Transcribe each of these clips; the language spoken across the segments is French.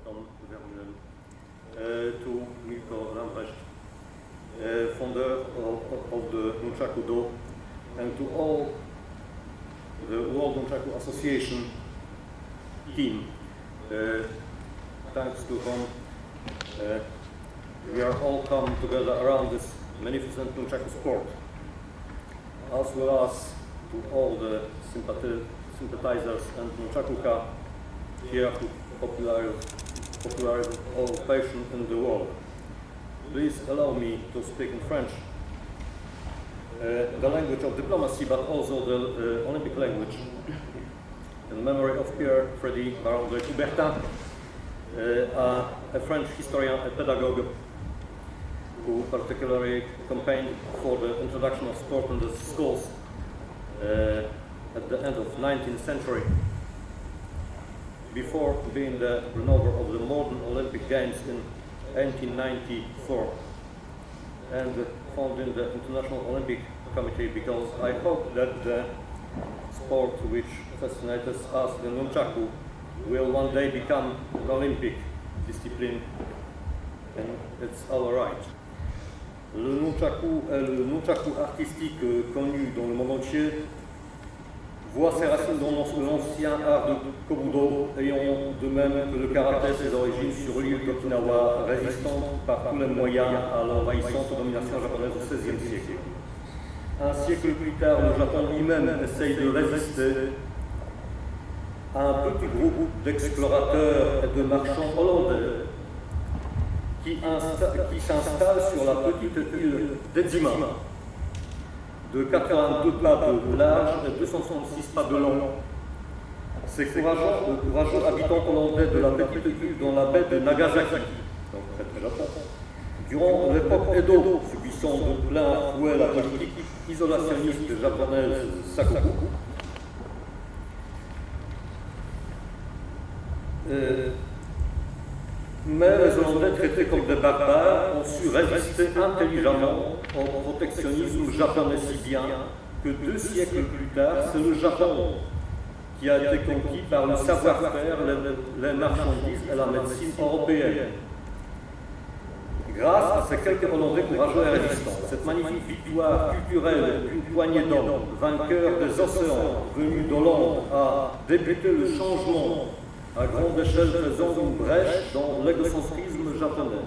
from Vermeulen, to Mirko Lambrecht, founder of the Nunchaku Do, and to all the World Nunchaku Association team, thanks to whom we are all come together around this magnificent Nunchaku sport, as well as to all the sympathizers and Nunchakuka here who popularize all passion in the world. Please allow me to speak in French, the language of diplomacy, but also the Olympic language, in memory of Pierre Freddy Baron de Coubertin, a French historian and pedagogue who particularly campaigned for the introduction of sport in the schools at the end of the 19th century, before being the renover of the modern Olympic Games in 1894 and founding the International Olympic Committee, because I hope that the sport which fascinates us, the Nunchaku, will one day become an Olympic discipline, and it's our right. Le Nunchaku artistique connu dans le monde entier voit ses racines dans l'ancien art de Kobudo, ayant de même que le karaté ses origines sur l'île d'Okinawa, résistant par tous les moyens à l'envahissante domination japonaise au XVIe siècle. Un siècle plus tard, le Japon lui-même essaye de résister à un petit groupe d'explorateurs et de marchands hollandais qui s'installe sur la petite île d'Edzima, de 82 pas de large et 266 pas de long. Ces courageux habitants hollandais de la petite île dans la baie de Nagasaki, donc très Japon, durant l'époque Edo, subissant de plein fouet la politique isolationniste japonaise Sakoku, mais les Hollandais, traités comme des barbares, ont su résister intelligemment au protectionnisme japonais si bien que 2 siècles plus tard, c'est le Japon qui a été conquis par le savoir-faire, les marchandises et la médecine européenne. Grâce à ces quelques Hollandais courageux et résistants, cette magnifique victoire culturelle d'une poignée d'hommes, vainqueurs des océans, venus d'Hollande, a débuté le changement à grande échelle, faisant une brèche dans l'égocentrisme japonais.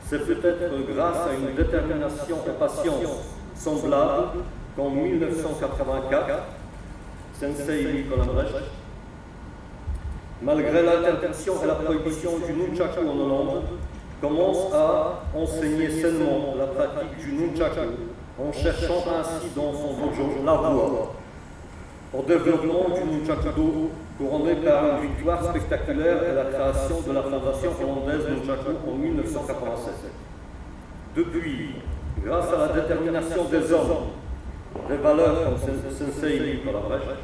C'est peut-être grâce à une détermination et patience semblables qu'en 1984, Sensei Mirko Lambrecht, malgré l'interdiction et la prohibition du Nunchaku en Hollande, commence à enseigner sainement la pratique du Nunchaku, en cherchant ainsi dans son dojo la voie au développement du Nunchaku, couronné par une victoire spectaculaire et la création de la fondation hollandaise Nunchaku en 1987. Depuis, grâce à la détermination des hommes, des valeurs comme Sensei Mirko Lambrecht,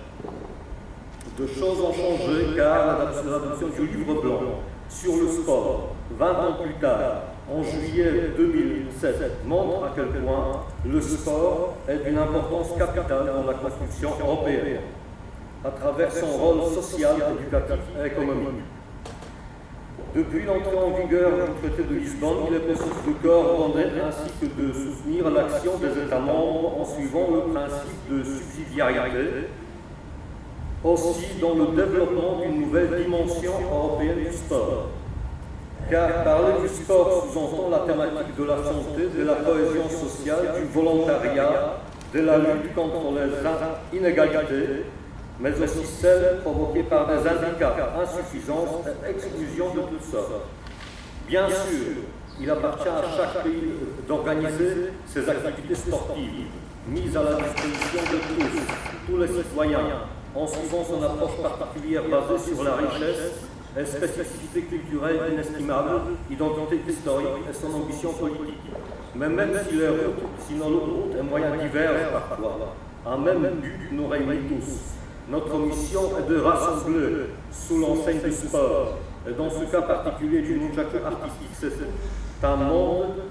de choses ont changé car l'adoption du livre blanc sur le sport, 20 ans plus tard, en juillet 2007, montre à quel point le sport est d'une importance capitale dans la construction européenne, à travers son rôle social, éducatif et économique. Depuis l'entrée en vigueur du traité de Lisbonne, il est possible de coordonner ainsi que de soutenir l'action des États membres en suivant le principe de subsidiarité, aussi dans le développement d'une nouvelle dimension européenne du sport. Car parler du sport sous-entend la thématique de la santé, de la cohésion sociale, du volontariat, de la lutte contre les inégalités, mais aussi celles provoquées par des handicaps, insuffisances et exclusions de toutes sortes. Bien sûr, il appartient à chaque pays d'organiser ses activités sportives, mises à la disposition de tous les citoyens, en suivant son approche particulière basée sur la richesse et spécificité culturelle inestimable, identité historique et son ambition politique. Mais même si nos routes et moyens divergent parfois, un même but nous réunit tous. Notre mission est de rassembler sous l'enseigne du sport, et dans ce cas particulier du Nunchaku artistique, c'est un monde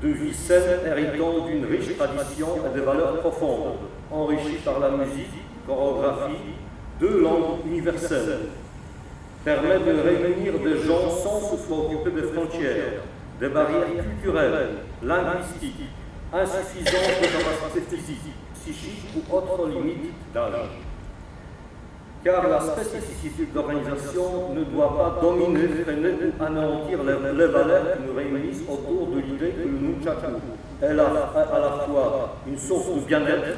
de vie saine héritant d'une riche tradition et des valeurs profondes, enrichies par la musique, chorégraphie, 2 langues universelles, permet de réunir des gens sans se préoccuper des frontières, des barrières culturelles, linguistiques, insuffisances de capacité physique, psychique ou autres limites d'âge. Car la spécificité de l'organisation ne doit pas dominer, freiner ou anéantir les valeurs qui nous réunissent autour de l'idée que le Nunchaku est à la fois une source de bien-être,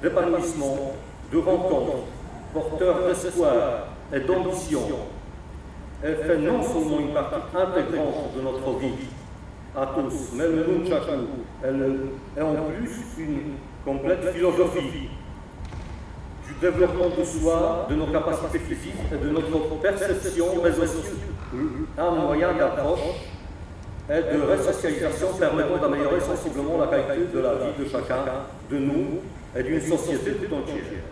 d'épanouissement, de rencontre, porteur d'espoir et d'ambition. Elle fait non seulement une partie intégrante de notre vie à tous, mais le Nunchaku est en plus une complète philosophie du développement de soi, de nos capacités physiques et de notre perception, mais aussi un moyen d'approche et de resocialisation permettant d'améliorer sensiblement la qualité de la vie de chacun de nous et d'une société tout entière.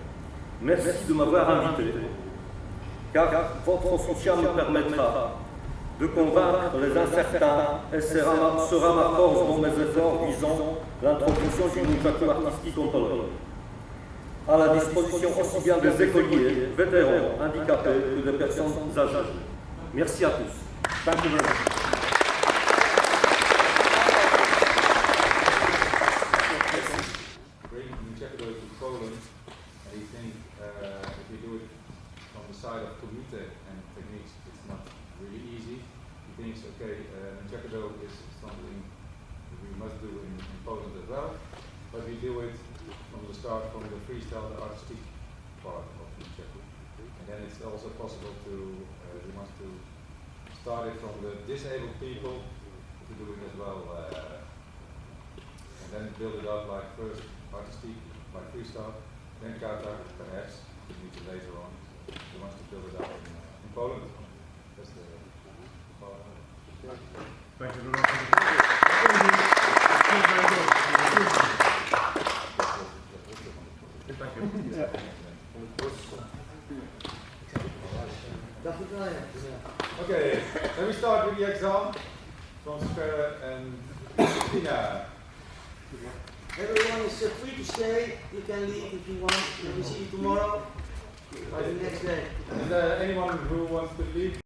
Merci de m'avoir invité, car votre soutien me permettra de convaincre les incertains et sera ma force dans mes efforts visant l'introduction du Nunchaku artistique en Pologne, à la disposition aussi bien des écoliers, vétérans, handicapés que des personnes âgées. Merci à tous. Thank you very much. Bring Nunchaku to Poland, and you think if you do it from the side of Komite and techniques, it's not really easy. He thinks, okay, Nunchaku is something we must do in Poland as well, but we do it from the start, from the freestyle, the artistic part of Nunchaku. And then it's also possible to, we want to start it from the disabled people to do it as well. And then build it up like first artistic, like freestyle, then kata, perhaps, later on. He wants to build it up in Poland. That's the Thank you very much. Thank you. Okay, let me start with the exam. Transfer and Tina. Everyone is free to stay. You can leave if you want. We see you tomorrow or the next day. Is there anyone who wants to leave?